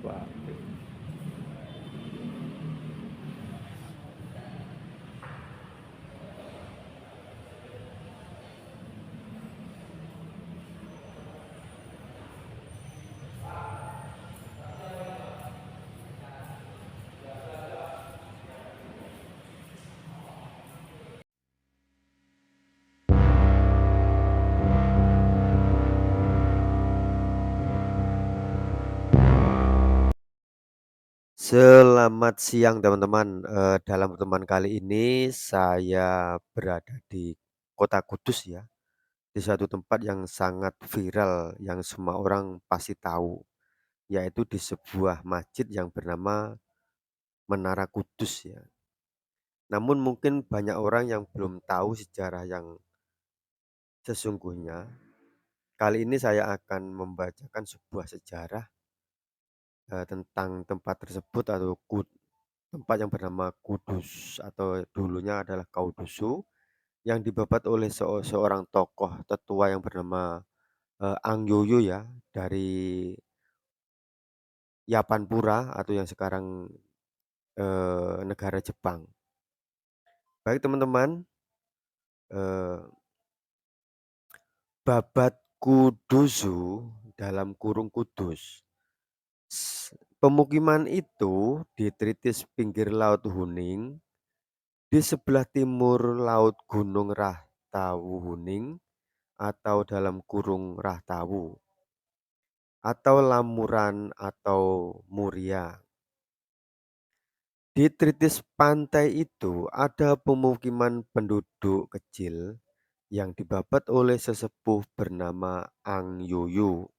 Pak. Selamat siang teman-teman, dalam pertemuan kali ini saya berada di kota Kudus ya, di suatu tempat yang sangat viral yang semua orang pasti tahu, yaitu di sebuah masjid yang bernama Menara Kudus ya. Namun mungkin banyak orang yang belum tahu sejarah yang sesungguhnya. Kali ini saya akan membacakan sebuah sejarah, tentang tempat tersebut atau tempat yang bernama Kudus atau dulunya adalah Kaudusu yang dibabat oleh seorang tokoh tetua yang bernama Angyoyo ya dari Yapanpura atau yang sekarang negara Jepang. Baik teman-teman, eh, babat Kudusu dalam kurung Kudus. Pemukiman itu di tritis pinggir Laut Huning di sebelah timur Laut Gunung Rahtawu Huning atau dalam kurung Rahtawu atau Lamuran atau Muria. Di tritis pantai itu ada pemukiman penduduk kecil yang dibabat oleh sesepuh bernama Angyoyo.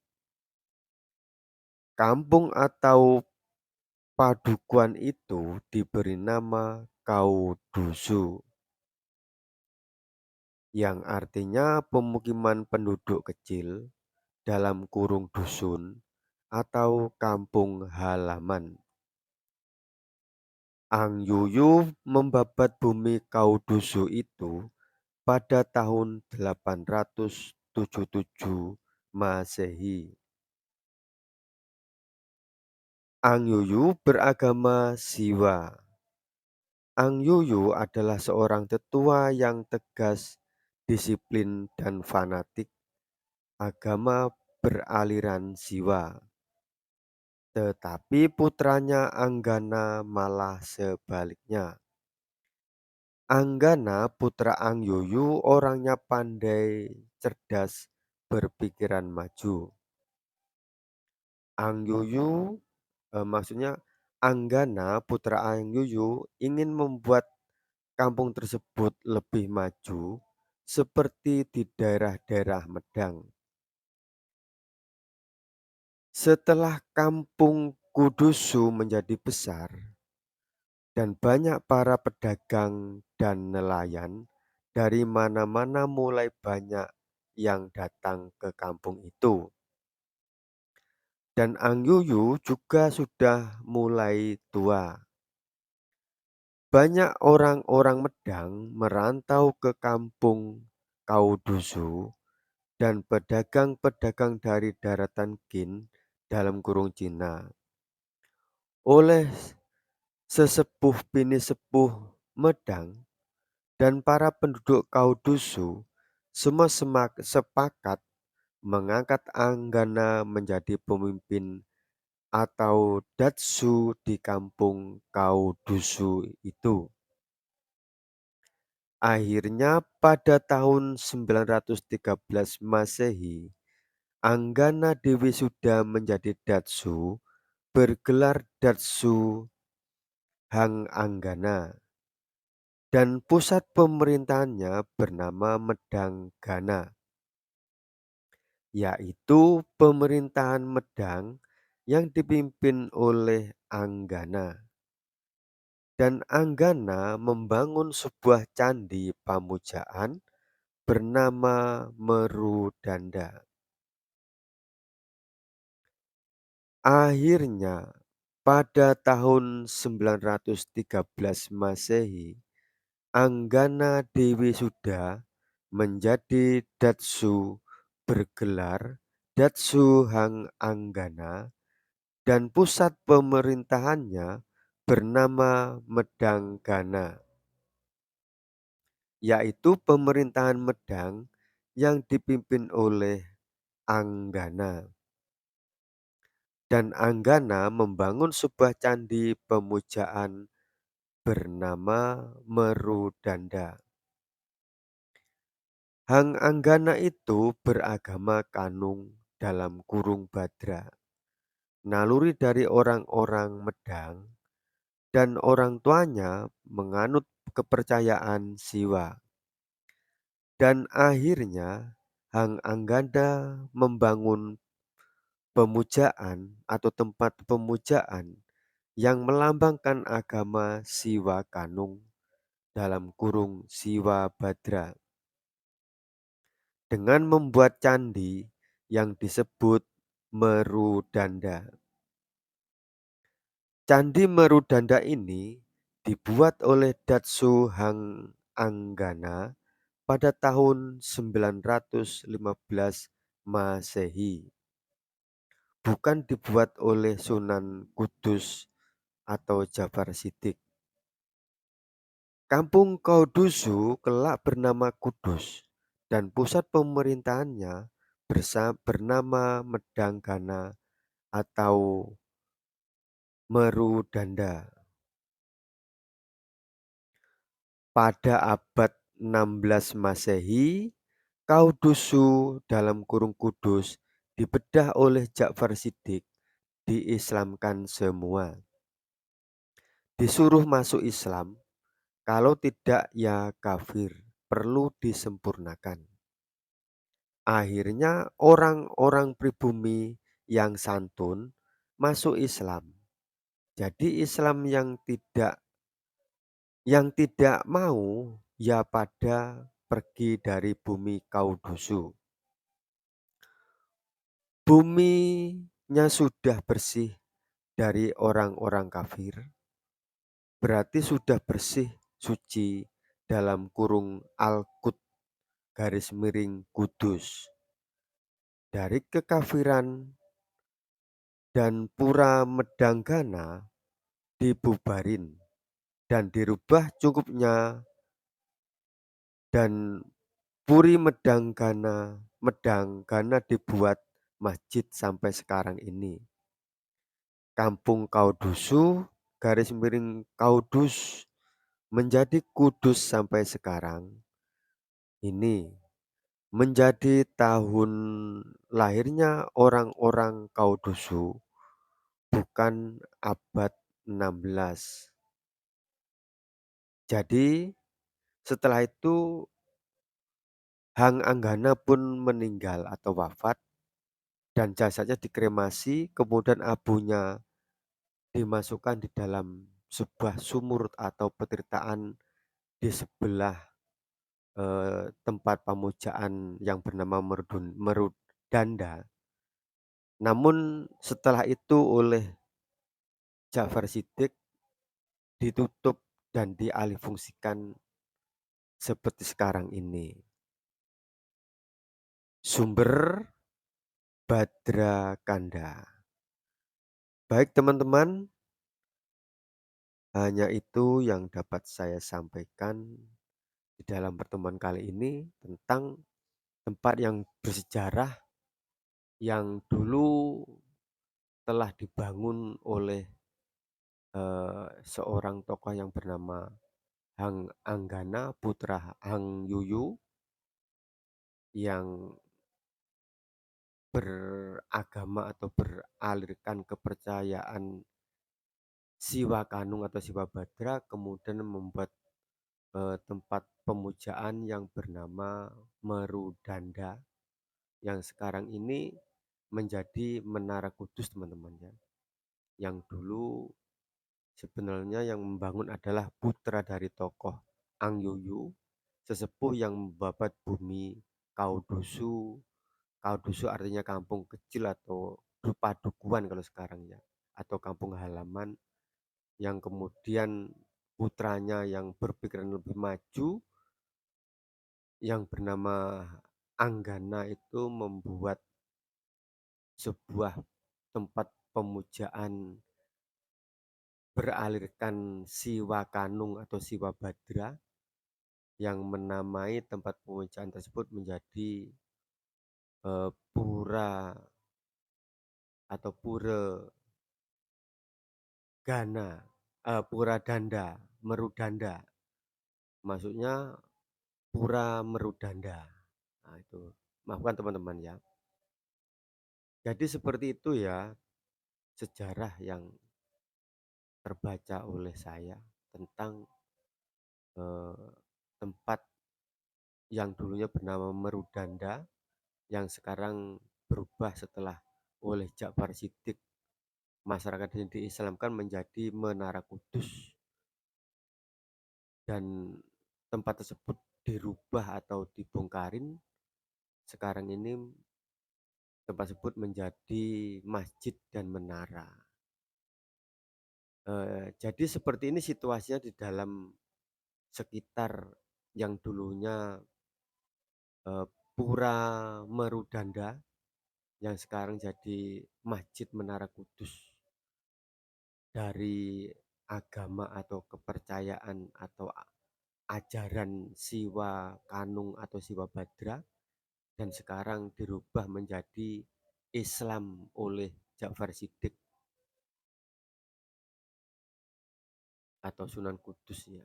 Kampung atau padukuan itu diberi nama Kaudusu, yang artinya pemukiman penduduk kecil dalam kurung dusun atau kampung halaman. Angyoyo membabat bumi Kaudusu itu pada tahun 877 Masehi. Angyoyo beragama Siwa. Angyoyo adalah seorang tetua yang tegas, disiplin, dan fanatik agama beraliran Siwa. Tetapi putranya Anggana malah sebaliknya. Anggana putra Angyoyo orangnya pandai, cerdas, berpikiran maju. Angyoyo maksudnya Anggana putra Angyoyo ingin membuat kampung tersebut lebih maju seperti di daerah-daerah Medang. Setelah kampung Kudusu menjadi besar dan banyak para pedagang dan nelayan dari mana-mana mulai banyak yang datang ke kampung itu. Dan Angyoyo juga sudah mulai tua. Banyak orang-orang Medang merantau ke kampung Kaudusu dan pedagang-pedagang dari daratan Qin dalam kurung Cina. Oleh sesepuh bini sepuh Medang dan para penduduk Kaudusu, semua sepakat mengangkat Anggana menjadi pemimpin atau Datsu di kampung Kaudusu itu. Akhirnya pada tahun 913 Masehi, Anggana Dewi Suda menjadi Datsu, bergelar Datsu Hang Anggana, dan pusat pemerintahannya bernama Medanggana, yaitu pemerintahan Medang yang dipimpin oleh Anggana. Dan Anggana membangun sebuah candi pamujaan bernama Merudanda. Akhirnya, pada tahun 913 Masehi, Anggana Dewi Suda menjadi Datsu bergelar Datsu Hang Anggana dan pusat pemerintahannya bernama Medanggana, yaitu pemerintahan Medang yang dipimpin oleh Anggana. Dan Anggana membangun sebuah candi pemujaan bernama Merudanda. Hang Anggana itu beragama Kanung dalam kurung Badra, naluri dari orang-orang Medang, dan orang tuanya menganut kepercayaan Siwa. Dan akhirnya Hang Anggana membangun pemujaan atau tempat pemujaan yang melambangkan agama Siwa Kanung dalam kurung Siwa Badra dengan membuat candi yang disebut Merudanda. Candi Merudanda ini dibuat oleh Datsu Hang Anggana pada tahun 915 Masehi, bukan dibuat oleh Sunan Kudus atau Jafar Siddiq. Kampung Kaudusu kelak bernama Kudus dan pusat pemerintahannya bernama Medanggana atau Merudanda. Pada abad 16 Masehi, Kaudusu dalam kurung Kudus dibedah oleh Ja'far Siddiq, diislamkan semua. Disuruh masuk Islam, kalau tidak ya kafir, perlu disempurnakan. Akhirnya orang-orang pribumi yang santun masuk Islam. Jadi Islam yang tidak mau ya pada pergi dari bumi Kaudusu. Buminya sudah bersih dari orang-orang kafir, berarti sudah bersih, suci dalam kurung Al-Qud garis miring Kudus. Dari kekafiran dan pura Medanggana dibubarin dan dirubah cukupnya dan Puri Medanggana dibuat masjid sampai sekarang ini. Kampung Kaudusu garis miring Kaudus menjadi Kudus sampai sekarang. Ini menjadi tahun lahirnya orang-orang Kaudusu, bukan abad 16. Jadi setelah itu Hang Anggana pun meninggal atau wafat dan jasadnya dikremasi, kemudian abunya dimasukkan di dalam sebuah sumur atau petirtaan di sebelah tempat pemujaan yang bernama Merudanda. Namun setelah itu oleh Ja'far Siddiq ditutup dan dialihfungsikan seperti sekarang ini. Sumber Badrakanda. Baik teman-teman, hanya itu yang dapat saya sampaikan di dalam pertemuan kali ini tentang tempat yang bersejarah yang dulu telah dibangun oleh seorang tokoh yang bernama Hang Anggana putra Hang Yuyu yang beragama atau beralirkan kepercayaan Siwa Kanung atau Siwa Badra, kemudian membuat tempat pemujaan yang bernama Merudanda yang sekarang ini menjadi Menara Kudus teman-teman ya. Yang dulu sebenarnya yang membangun adalah putra dari tokoh Ang Yuyu, sesepuh yang membabat bumi Kaudusu. Kaudusu artinya kampung kecil atau padukuhan kalau sekarang ya, atau kampung halaman, yang kemudian putranya yang berpikiran lebih maju yang bernama Anggana itu membuat sebuah tempat pemujaan beralirkan Siwa Kanung atau Siwa Badra yang menamai tempat pemujaan tersebut menjadi Pura atau Pura Gana, Pura Danda, Merudanda. Maksudnya Pura Merudanda. Nah, itu. Maafkan teman-teman ya. Jadi seperti itu ya sejarah yang terbaca oleh saya tentang eh, tempat yang dulunya bernama Merudanda yang sekarang berubah setelah oleh Ja'far Siddiq masyarakat yang diislamkan menjadi Menara Kudus, dan tempat tersebut dirubah atau dibongkarin. Sekarang ini tempat tersebut menjadi masjid dan menara. Jadi seperti ini situasinya di dalam sekitar yang dulunya eh, Pura Merudanda yang sekarang jadi Masjid Menara Kudus. Dari agama atau kepercayaan atau ajaran Siwa Kanung atau Siwa Badra, dan sekarang dirubah menjadi Islam oleh Ja'far Siddiq atau Sunan Kudus ya.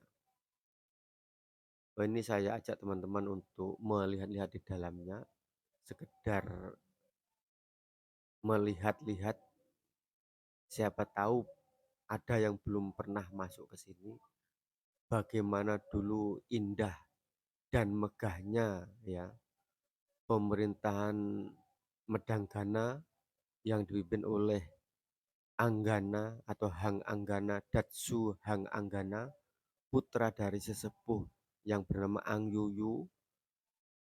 Ini saya ajak teman-teman untuk melihat-lihat di dalamnya, sekedar melihat-lihat, siapa tahu ada yang belum pernah masuk ke sini, bagaimana dulu indah dan megahnya ya pemerintahan Medanggana yang dipimpin oleh Anggana atau Hang Anggana, Datsu Hang Anggana, putra dari sesepuh yang bernama Ang Yuyu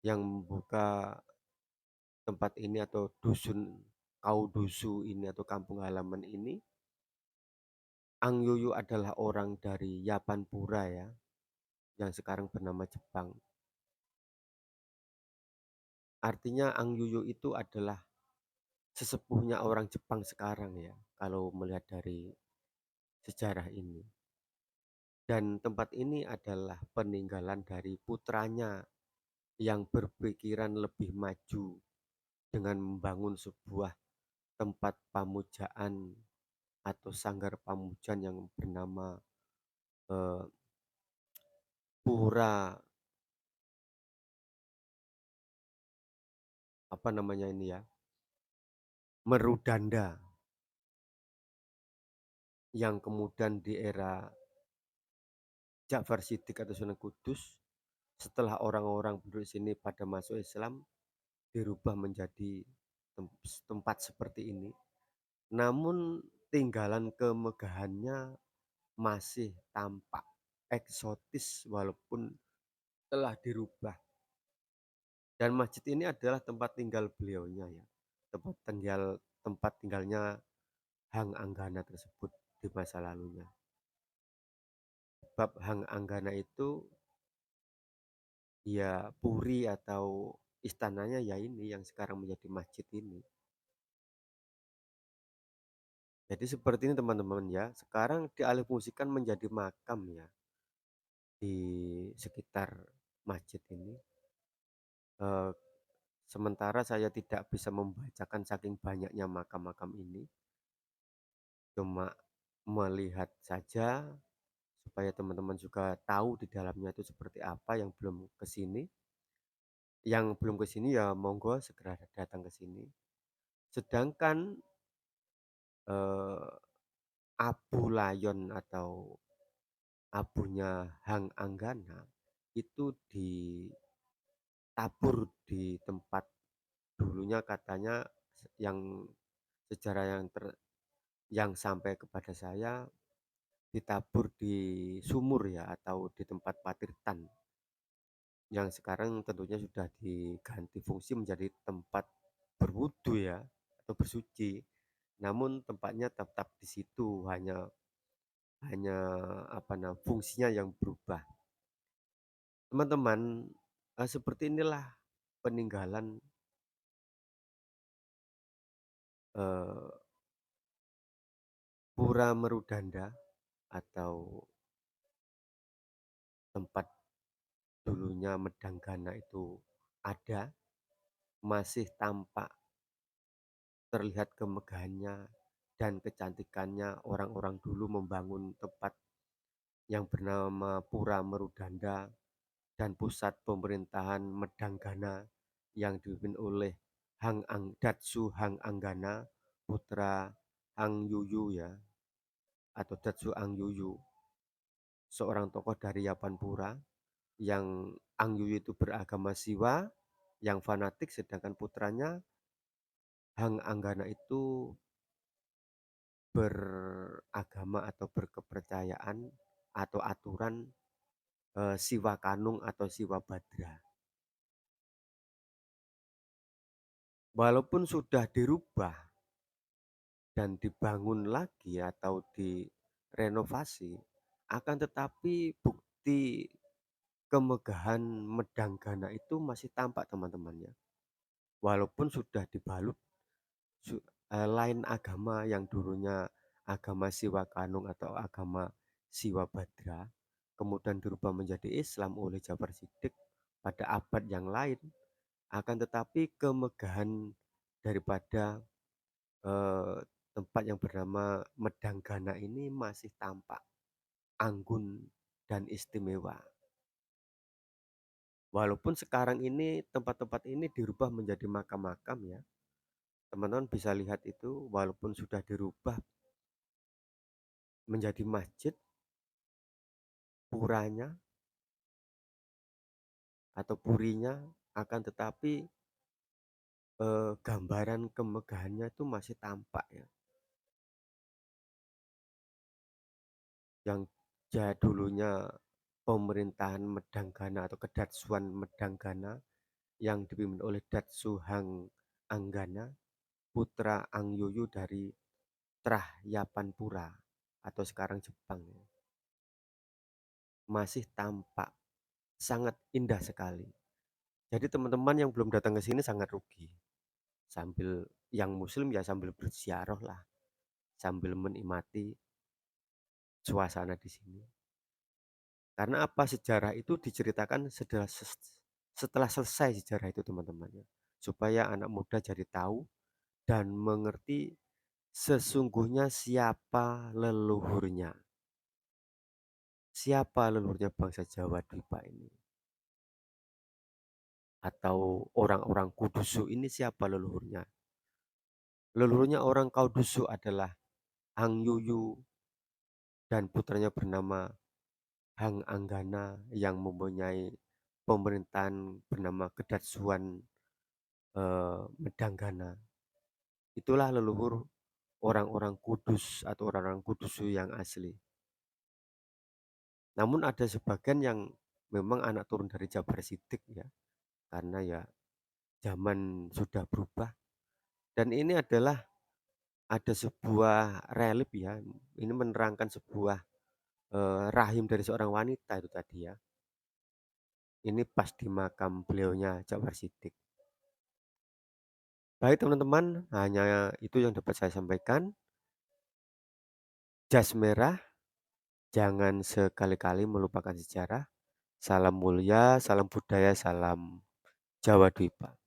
yang membuka tempat ini atau dusun Kaudusu ini atau kampung halaman ini. Ang Yuyu adalah orang dari Yapanpura ya, yang sekarang bernama Jepang. Artinya Ang Yuyu itu adalah sesepuhnya orang Jepang sekarang ya, kalau melihat dari sejarah ini. Dan tempat ini adalah peninggalan dari putranya yang berpikiran lebih maju dengan membangun sebuah tempat pamujaan atau sanggar pamujaan yang bernama eh, Pura, apa namanya ini ya, Merudanda, yang kemudian di era Ja'far Siddiq atau Sunan Kudus, setelah orang-orang penduduk sini pada masuk Islam, dirubah menjadi tempat seperti ini. Namun tinggalan kemegahannya masih tampak eksotis walaupun telah dirubah. Dan masjid ini adalah tempat tinggal beliaunya ya. Tempat tinggalnya Hang Anggana tersebut di masa lalunya. Sebab Hang Anggana itu ya puri atau istananya ya ini yang sekarang menjadi masjid ini. Jadi seperti ini teman-teman ya. Sekarang dialihfungsikan menjadi makam ya di sekitar masjid ini. Eh, Sementara saya tidak bisa membacakan saking banyaknya makam-makam ini, cuma melihat saja supaya teman-teman juga tahu di dalamnya itu seperti apa yang belum ke sini. Yang belum ke sini ya monggo segera datang ke sini. Sedangkan eh, Abu Layon atau abunya Hang Anggana itu ditabur di tempat dulunya, katanya yang sejarah yang sampai kepada saya, ditabur di sumur ya atau di tempat Patirtan yang sekarang tentunya sudah diganti fungsi menjadi tempat berwudu ya atau bersuci. Namun tempatnya tetap di situ, hanya hanya apa namanya fungsinya yang berubah. Teman-teman, seperti inilah peninggalan eh, Pura Merudanda atau tempat dulunya Medanggana itu ada, masih tampak terlihat kemegahannya dan kecantikannya orang-orang dulu membangun tempat yang bernama Pura Merudanda dan pusat pemerintahan Medanggana yang dipimpin oleh Datsu Hang Anggana, putra Hang Yuyu ya, atau Datsu Hang Yuyu, seorang tokoh dari Yapanpura yang Ang Yuyu itu beragama Siwa yang fanatik, sedangkan putranya Hang Anggana itu beragama atau berkepercayaan atau aturan Siwa Kanung atau Siwa Badra. Walaupun sudah dirubah dan dibangun lagi atau direnovasi, akan tetapi bukti kemegahan Medanggana itu masih tampak teman-temannya. Walaupun sudah dibalut lain agama yang dulunya agama Siwa Kanung atau agama Siwa Badra, kemudian dirubah menjadi Islam oleh Jabar Sidik pada abad yang lain, akan tetapi kemegahan daripada eh, tempat yang bernama Medanggana ini masih tampak anggun dan istimewa. Walaupun sekarang ini tempat-tempat ini dirubah menjadi makam-makam ya. Teman-teman bisa lihat itu walaupun sudah dirubah menjadi masjid, puranya atau purinya, akan tetapi gambaran kemegahannya itu masih tampak ya. Yang dulunya pemerintahan Medanggana atau kedatsuan Medanggana yang dipimpin oleh Datsu Hang Anggana, putra Ang Yuyu dari Trah Yapanpura atau sekarang Jepang ya, masih tampak sangat indah sekali. Jadi teman-teman yang belum datang ke sini sangat rugi. Sambil yang muslim ya sambil berziarah lah, sambil menikmati suasana di sini. Karena apa, sejarah itu diceritakan setelah selesai sejarah itu teman-teman ya. Supaya anak muda jadi tahu dan mengerti sesungguhnya siapa leluhurnya. Siapa leluhurnya bangsa Jawa Dwipa ini. Atau orang-orang Kudusu ini siapa leluhurnya. Leluhurnya orang Kudusu adalah Hang Yuyu dan putranya bernama Hang Anggana yang mempunyai pemerintahan bernama Kedatsuan Medanggana. Itulah leluhur orang-orang Kudus atau orang-orang Kudusu yang asli. Namun ada sebagian yang memang anak turun dari Jabar Sidik ya, karena ya zaman sudah berubah. Dan ini adalah ada sebuah relief ya, ini menerangkan sebuah rahim dari seorang wanita itu tadi ya. Ini pas di makam beliaunya Jabar Sidik. Baik teman-teman, hanya itu yang dapat saya sampaikan. Jas merah, jangan sekali-kali melupakan sejarah. Salam mulia, salam budaya, salam Jawa Dwipa.